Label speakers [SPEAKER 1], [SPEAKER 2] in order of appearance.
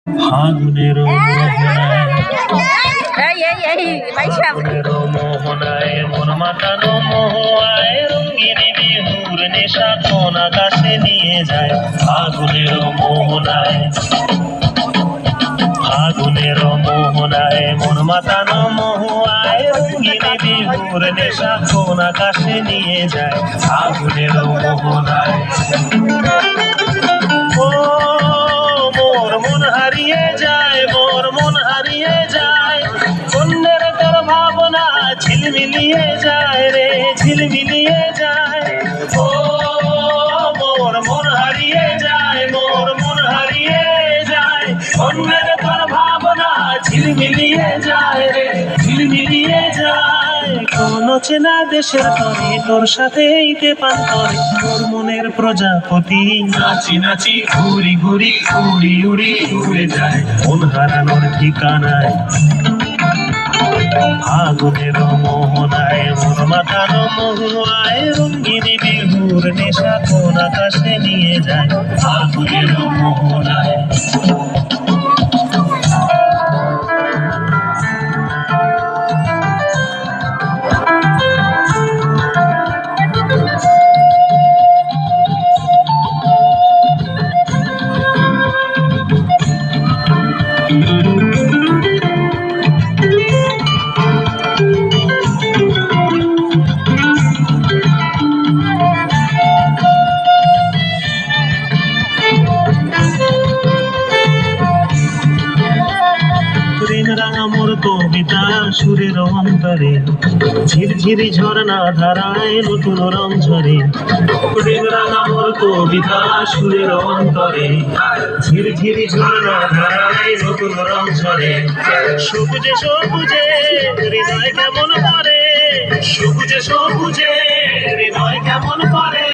[SPEAKER 1] ফাগুনের
[SPEAKER 2] ফাগুনের
[SPEAKER 1] মোহনায় মন মাতানো মহুয়ায় রঙিনী বিহুর নেশা কোন আকাশে নিয়ে যায়। ফাগুনের মোহনায় মন মাতানো মহুয়ায় রঙিনী বিহুর নেশা কোন আকাশে নিয়ে যায়। ফাগুনের মোহনায় ও মোর মন হারিয়ে যায়, মোর মন হারিয়ে যায়, অন্যের তোর ভাবনা ঝিলমিলিয়ে যায় রে, ঝিলমিলিয়ে যায়। ও মোর মন হারিয়ে যায়, মোর মন হারিয়ে যায়, অন্যের তোর ভাবনা ঝিলমিলিয়ে যায় রে, ঝিলমিলিয়ে যায়। কোন চেনা দেশের তরে তোর সাথে ইতে পান করে তোর মনের প্রজাপতি নাচি নাচি ঘুরি ঘুরি উড়ি উড়ি উড়ে যায় মন হারানোর ঠিকানায়। ফাগুনের মোহনায় মন মাতানো মহুয়ায় রঙ্গিনী বিহুর নেশা কোন আকাশে নিয়ে যায়। ফাগুনের মোহনায় মোর কবিতা সুরের অন্তরে ঝিরঝিরি ঝর্ণা ধারায় নতুন রং ঝরে। প্রেম রাঙা মোর কবিতা সুরের অন্তরে ঝিরঝিরি ঝর্ণা ধারায় নতুন রং ঝরে। সবুজে সবুজে হৃদয় কেমন করে, সবুজে সবুজে